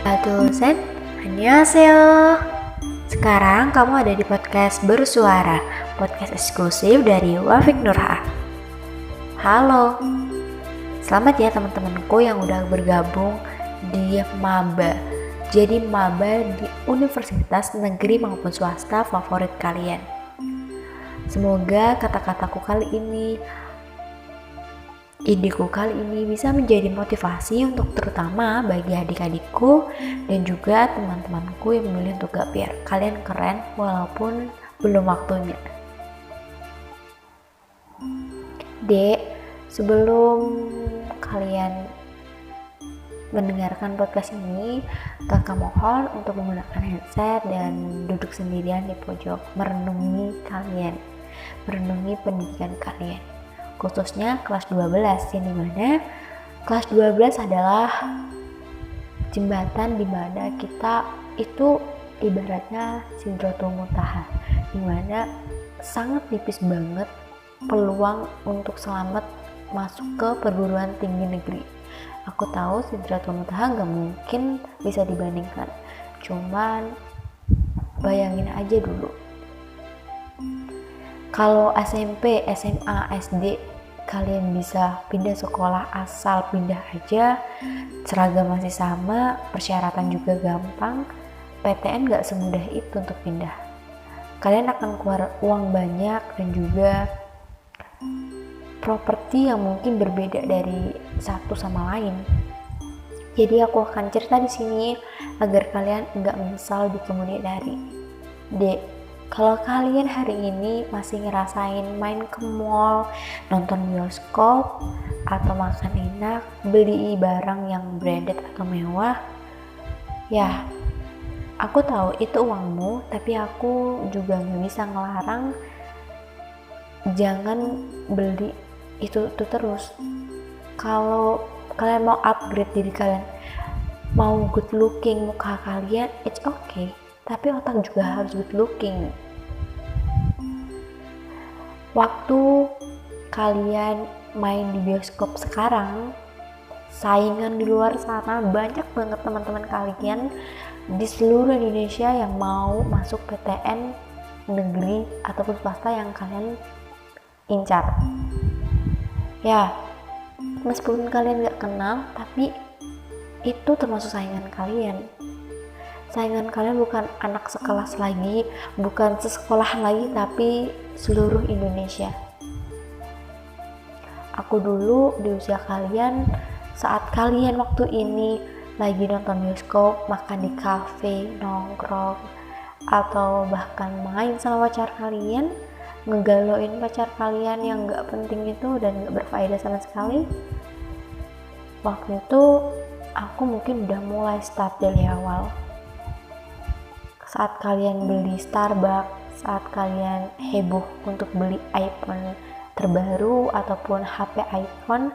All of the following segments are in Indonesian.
Dosen, annyeonghaseyo. Sekarang kamu ada di podcast Bersuara, podcast eksklusif dari Wafik Nurha. Halo, selamat ya teman-temanku yang udah bergabung di maba. Jadi maba di universitas negeri maupun swasta favorit kalian. Semoga kata-kataku kali ini, ideku kali ini bisa menjadi motivasi untuk terutama bagi adik-adikku dan juga teman-temanku yang memilih untuk gap year. Kalian keren walaupun belum waktunya. Dek, sebelum kalian mendengarkan podcast ini, kakak mohon untuk menggunakan headset dan duduk sendirian di pojok, merenungi pendidikan kalian, khususnya kelas 12, yang dimana kelas 12 adalah jembatan dimana kita itu ibaratnya Sidratul Muntaha, dimana sangat tipis banget peluang untuk selamat masuk ke perguruan tinggi negeri. Aku tahu Sidratul Muntaha gak mungkin bisa dibandingkan, cuman bayangin aja dulu, kalau SMP, SMA, SD kalian bisa pindah sekolah asal pindah aja, seragam masih sama, persyaratan juga gampang, PTN gak semudah itu untuk pindah. Kalian akan keluar uang banyak dan juga properti yang mungkin berbeda dari satu sama lain. Jadi aku akan cerita di sini agar kalian enggak menyesal di kemudian hari. Dek, kalau kalian hari ini masih ngerasain main ke mall, nonton bioskop, atau makan enak, beli barang yang branded atau mewah, ya aku tahu itu uangmu, tapi aku juga gak bisa ngelarang jangan beli itu terus. Kalau kalian mau upgrade diri kalian, mau good looking muka kalian, it's okay, tapi otak juga harus good looking. Waktu kalian main di bioskop sekarang, saingan di luar sana banyak banget teman-teman kalian di seluruh Indonesia yang mau masuk PTN negeri ataupun swasta yang kalian incar. Ya, meskipun kalian gak kenal, tapi itu termasuk saingan kalian. Saingan kalian bukan anak sekelas lagi, bukan sesekolah lagi, tapi seluruh Indonesia. Aku dulu di usia kalian, saat kalian waktu ini lagi nonton bioskop, makan di kafe, nongkrong, atau bahkan main sama pacar kalian, ngegaloin pacar kalian yang gak penting itu dan gak berfaedah sama sekali. Waktu itu aku mungkin udah mulai start dari awal. Saat kalian beli Starbucks, saat kalian heboh untuk beli iPhone terbaru ataupun HP iPhone,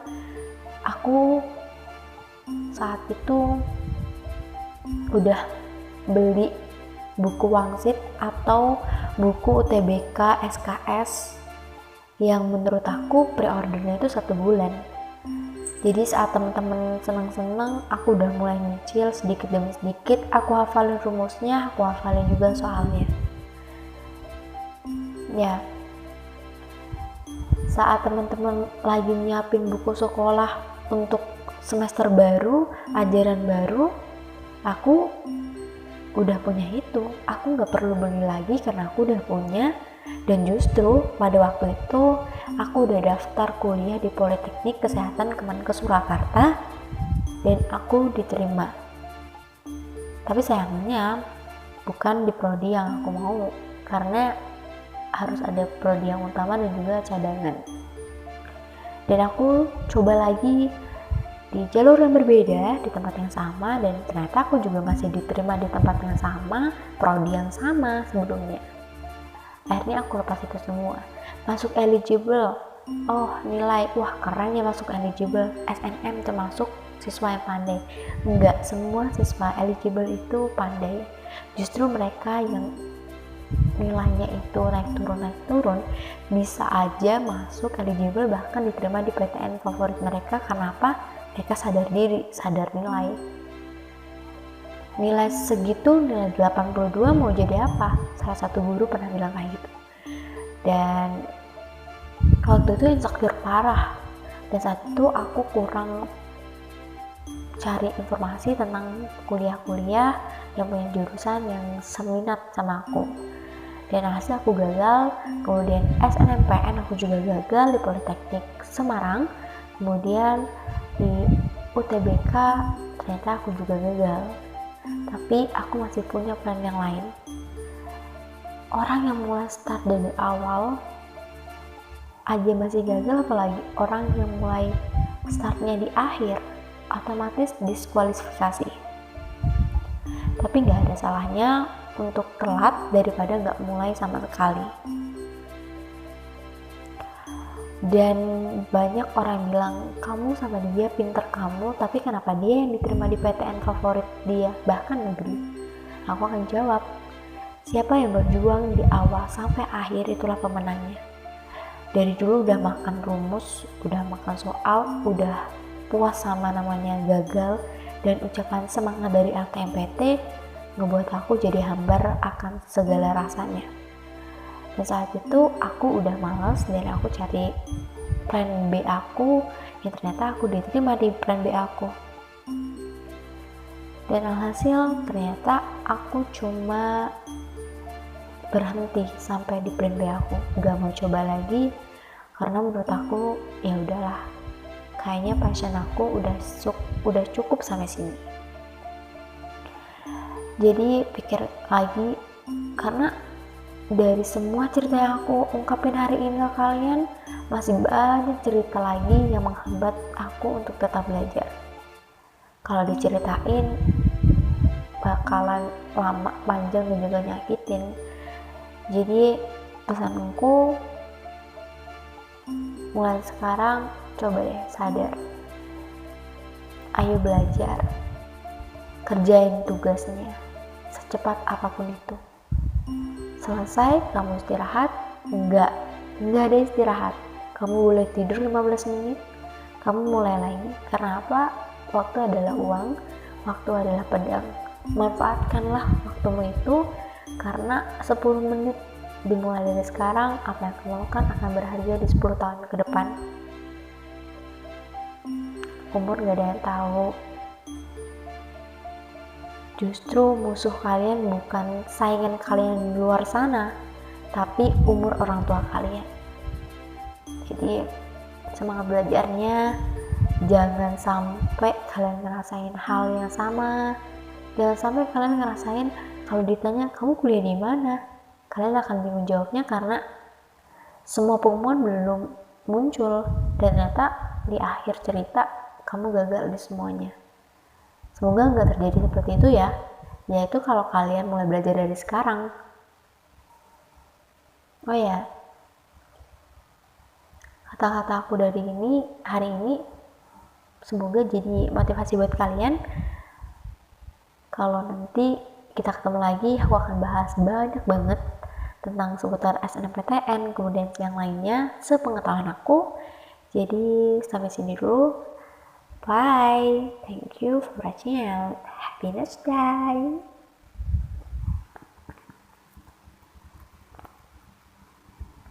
aku saat itu udah beli buku wangsit atau buku UTBK SKS yang menurut aku pre-ordernya itu 1 bulan. Jadi saat teman-teman senang-senang, aku udah mulai nyicil sedikit demi sedikit. Aku hafalin rumusnya, aku hafalin juga soalnya. Ya, saat teman-teman lagi nyiapin buku sekolah untuk semester baru, ajaran baru, aku udah punya itu. Aku gak perlu beli lagi karena aku udah punya. Dan justru pada waktu itu aku udah daftar kuliah di Politeknik Kesehatan Kemenkes Surakarta dan aku diterima. Tapi sayangnya bukan di prodi yang aku mau, karena harus ada prodi yang utama dan juga cadangan. Dan aku coba lagi di jalur yang berbeda, di tempat yang sama, dan ternyata aku juga masih diterima di tempat yang sama, prodi yang sama sebelumnya. Akhirnya aku lepas itu semua, masuk eligible, oh nilai, wah keren ya masuk eligible, SNM termasuk siswa yang pandai. Enggak semua siswa eligible itu pandai, justru mereka yang nilainya itu naik turun bisa aja masuk eligible, bahkan diterima di PTN favorit mereka. Karena apa? Mereka sadar diri, sadar nilai. nilai segitu, nilai 82 mau jadi apa? Salah satu guru pernah bilang kayak gitu. Dan waktu itu insecure parah, dan saat itu aku kurang cari informasi tentang kuliah-kuliah yang punya jurusan yang seminat sama aku, dan hasil aku gagal. Kemudian SNMPTN aku juga gagal di Politeknik Semarang, kemudian di UTBK ternyata aku juga gagal. Tapi aku masih punya plan yang lain. Orang yang mulai start dari awal aja masih gagal, apalagi orang yang mulai startnya di akhir, otomatis diskualifikasi. Tapi nggak ada salahnya untuk telat daripada nggak mulai sama sekali. Dan banyak orang bilang, kamu sama dia pinter kamu, tapi kenapa dia yang diterima di PTN favorit dia, bahkan negeri? Aku akan jawab, siapa yang berjuang di awal sampai akhir itulah pemenangnya. Dari dulu udah makan rumus, udah makan soal, udah puas sama namanya gagal, dan ucapan semangat dari LTMPT ngebuat aku jadi hambar akan segala rasanya. Dan saat itu aku udah malas, dan aku cari plan B aku, yang ternyata aku diterima di plan B aku. Dan alhasil ternyata aku cuma berhenti sampai di plan B aku, gak mau coba lagi, karena menurut aku ya udahlah, kayaknya passion aku udah cukup sampai sini. Jadi pikir lagi, karena dari semua cerita yang aku ungkapin hari ini ke kalian, masih banyak cerita lagi yang menghambat aku untuk tetap belajar. Kalau diceritain bakalan lama, panjang, dan juga nyakitin. Jadi pesanku, mulai sekarang coba deh sadar, ayo belajar, kerjain tugasnya secepat apapun itu. Selesai kamu istirahat, enggak ada istirahat, kamu boleh tidur 15 menit, kamu mulai lagi. Karena apa? Waktu adalah uang, waktu adalah pedang. Manfaatkanlah waktumu itu, karena 10 menit dimulai dari sekarang, apa yang kamu lakukan akan berharga di 10 tahun ke depan. Umur gak ada yang tahu. Justru musuh kalian bukan saingan kalian di luar sana, tapi umur orang tua kalian. Jadi semangat belajarnya, jangan sampai kalian ngerasain hal yang sama. Jangan sampai kalian ngerasain kalau ditanya kamu kuliah di mana, kalian akan bingung jawabnya karena semua pengumuman belum muncul, dan ternyata di akhir cerita kamu gagal di semuanya. Semoga nggak terjadi seperti itu ya, yaitu kalau kalian mulai belajar dari sekarang. Oh ya, kata-kata aku dari hari ini semoga jadi motivasi buat kalian. Kalau nanti kita ketemu lagi, aku akan bahas banyak banget tentang seputar SNMPTN, kemudian yang lainnya sepengetahuan aku. Jadi sampai sini dulu. Bye. Thank you for watching. Happiness day.